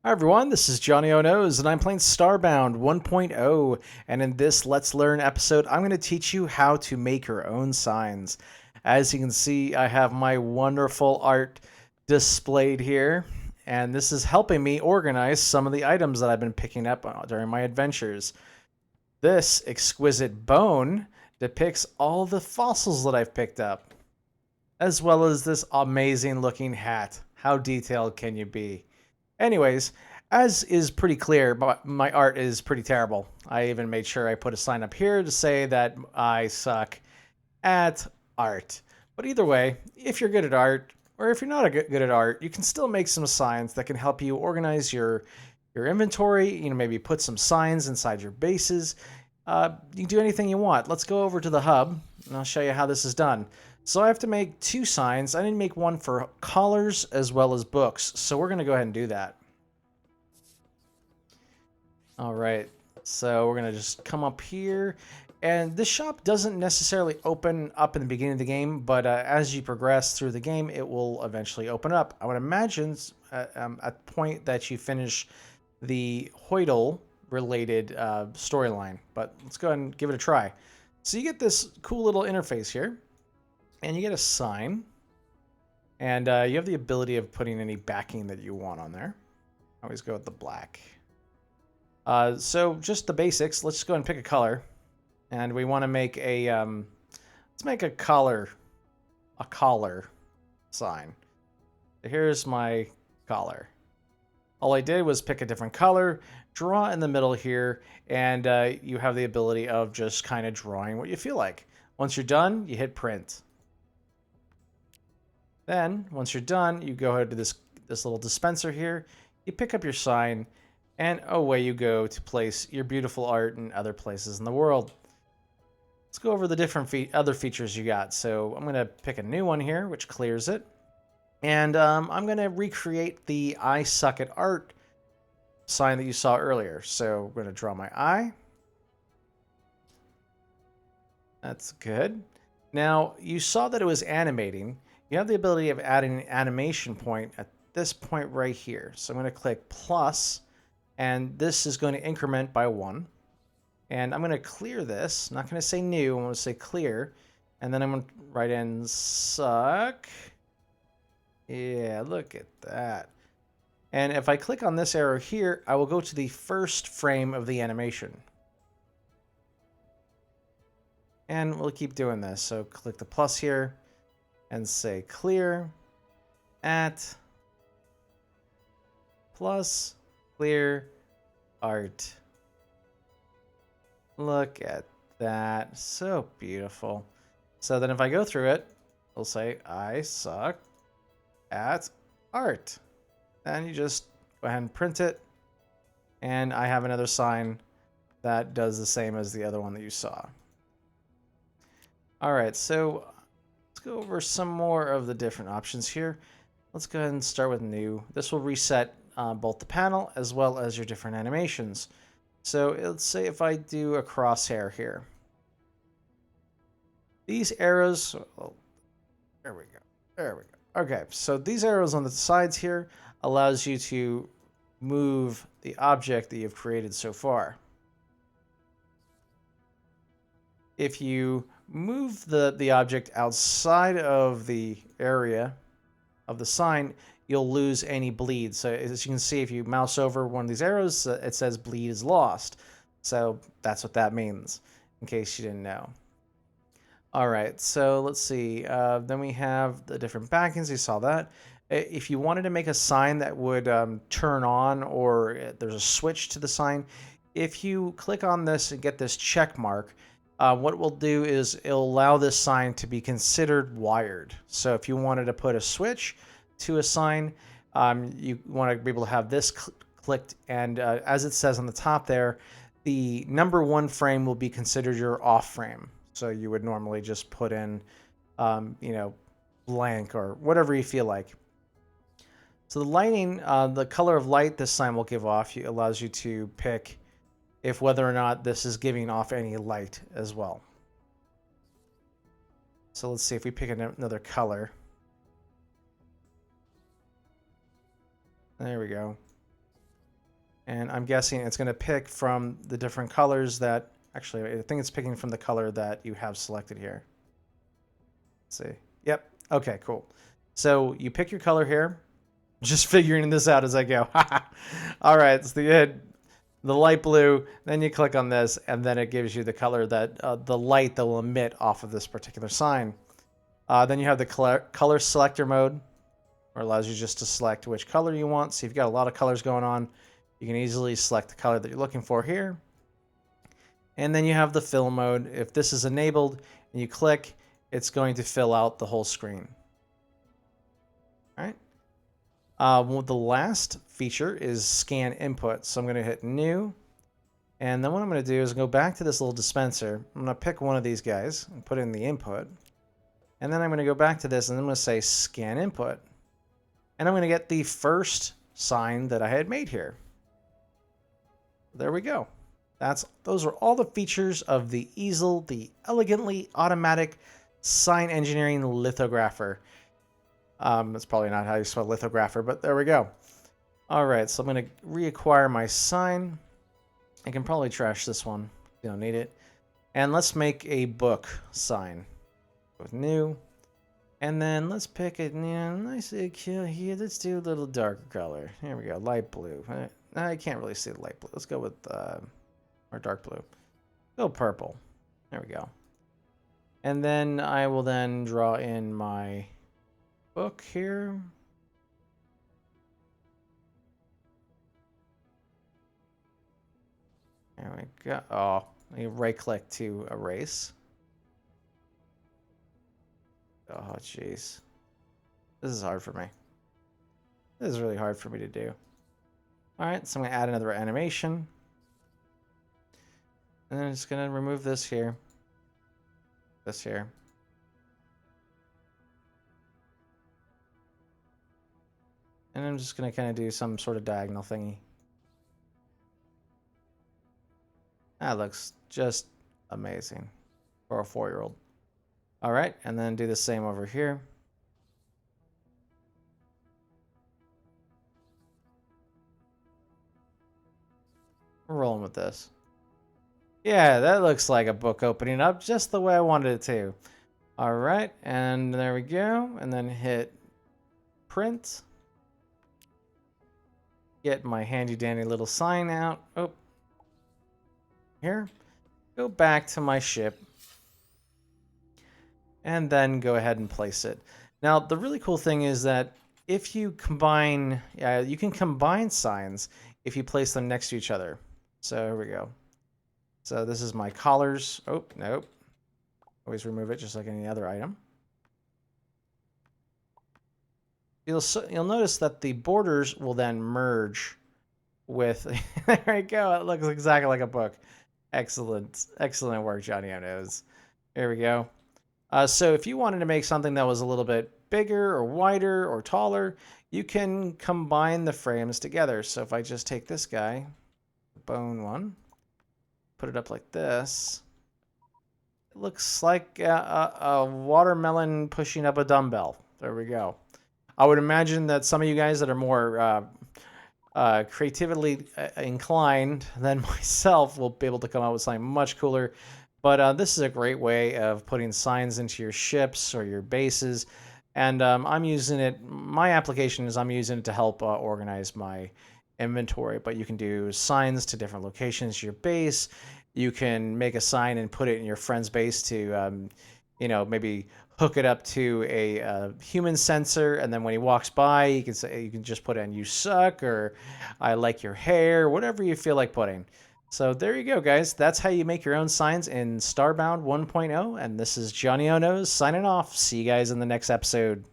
Hi everyone, this is Johnnyonoes and I'm playing Starbound 1.0, and in this Let's Learn episode I'm going to teach you how to make your own signs. As you can see, I have my wonderful art displayed here, and this is helping me organize some of the items that I've been picking up during my adventures. This exquisite bone depicts all the fossils that I've picked up, as well as this amazing looking hat. How detailed can you be? Anyways, as is pretty clear, my art is pretty terrible. I even made sure I put a sign up here to say that I suck at art. But either way, if you're good at art, or if you're not good at art, you can still make some signs that can help you organize your inventory. Maybe put some signs inside your bases. You can do anything you want. Let's go over to the hub, and I'll show you how this is done. So I have to make two signs. I need to make one for collars as well as books. So we're going to go ahead and do that. All right. So we're going to just come up here. And this shop doesn't necessarily open up in the beginning of the game, but as you progress through the game, it will eventually open up. I would imagine at the point that you finish the Hoidle related storyline. But let's go ahead and give it a try. So you get this cool little interface here, and you get a sign, and you have the ability of putting any backing that you want on there. I always go with the black. So just the basics. Let's just go ahead and pick a color, and we want to make a let's make a collar sign. Here's my collar. All I did was pick a different color, draw in the middle here, and you have the ability of just kind of drawing what you feel like. Once you're done, you hit print. Then, once you're done, you go ahead to this little dispenser here, you pick up your sign, and away you go to place your beautiful art in other places in the world. Let's go over the different other features you got. So I'm going to pick a new one here, which clears it. And I'm going to recreate the I suck at art sign that you saw earlier. So I'm going to draw my eye. That's good. Now, you saw that it was animating. You have the ability of adding an animation point at this point right here. So I'm going to click plus, and this is going to increment by 1. And I'm going to clear this. I'm not going to say new. I'm going to say clear. And then I'm going to write in suck. Yeah, look at that. And if I click on this arrow here, I will go to the first frame of the animation. And we'll keep doing this. So click the plus here and say clear at plus clear art. Look at that. So beautiful. So then if I go through it, it'll say I suck at art. And you just go ahead and print it. And I have another sign that does the same as the other one that you saw. All right, so let's go over some more of the different options here. Let's go ahead and start with new. This will reset both the panel as well as your different animations. So let's say if I do a crosshair here. These arrows, oh, there we go. There we go. Okay, so these arrows on the sides here allows you to move the object that you've created so far. If you move the object outside of the area of the sign, you'll lose any bleed. So as you can see, if you mouse over one of these arrows, it says bleed is lost. So that's what that means, in case you didn't know. All right, so let's see. Then we have the different backings. You saw that. If you wanted to make a sign that would turn on, or there's a switch to the sign, if you click on this and get this check mark, what we'll do is it'll allow this sign to be considered wired. So if you wanted to put a switch to a sign, you want to be able to have this clicked, and as it says on the top there, the number 1 frame will be considered your off frame. So you would normally just put in, blank or whatever you feel like. So the lighting, the color of light this sign will give off, allows you to pick if whether or not this is giving off any light as well. So let's see if we pick another color. There we go. And I'm guessing it's going to pick from the different colors that, actually, I think it's picking from the color that you have selected here. Let's see. Yep. Okay, cool. So you pick your color here. Just figuring this out as I go. All right, it's the light blue. Then you click on this, and then it gives you the color that the light that will emit off of this particular sign. Then you have the color selector mode, where it allows you just to select which color you want. So you've got a lot of colors going on. You can easily select the color that you're looking for here. And then you have the fill mode. If this is enabled and you click, it's going to fill out the whole screen. All right. Well, the last feature is scan input. So I'm going to hit new. And then what I'm going to do is go back to this little dispenser. I'm going to pick one of these guys and put in the input. And then I'm going to go back to this and I'm going to say scan input. And I'm going to get the first sign that I had made here. There we go. Those are all the features of the E.A.S.E.L, the elegantly automatic sign engineering lithographer. That's probably not how you spell lithographer, but there we go. All right, so I'm going to reacquire my sign. I can probably trash this one. You don't need it. And let's make a book sign with new. And then let's pick a nice here. Let's do a little darker color. Here we go, light blue. I can't really see the light blue. Let's go with or dark blue. Go purple. There we go. And then I will then draw in my book here. There we go. Oh, I right click to erase. Oh, jeez. This is hard for me. This is really hard for me to do. All right, so I'm going to add another animation. And then I'm just going to remove this here. This here. And I'm just going to kind of do some sort of diagonal thingy. That looks just amazing for a 4-year-old. All right, and then do the same over here. We're rolling with this. Yeah, that looks like a book opening up just the way I wanted it to. All right, and there we go. And then hit print. Get my handy dandy little sign out. Oh, here. Go back to my ship. And then go ahead and place it. Now, the really cool thing is that if you combine, you can combine signs if you place them next to each other. So here we go. So this is my collars. Oh, nope. Always remove it just like any other item. You'll notice that the borders will then merge with, there we go. It looks exactly like a book. Excellent. Excellent work, Johnnyonoes. There we go. So if you wanted to make something that was a little bit bigger or wider or taller, you can combine the frames together. So if I just take this guy, bone one, put it up like this, it looks like a watermelon pushing up a dumbbell. There we go. I would imagine that some of you guys that are more creatively inclined than myself will be able to come up with something much cooler. But this is a great way of putting signs into your ships or your bases. And I'm using it, my application is I'm using it to help organize my inventory. But you can do signs to different locations, your base. You can make a sign and put it in your friend's base to, maybe hook it up to a human sensor. And then when he walks by, you can just put in, "You suck," or "I like your hair," whatever you feel like putting. So there you go, guys. That's how you make your own signs in Starbound 1.0. And this is Johnnyonoes signing off. See you guys in the next episode.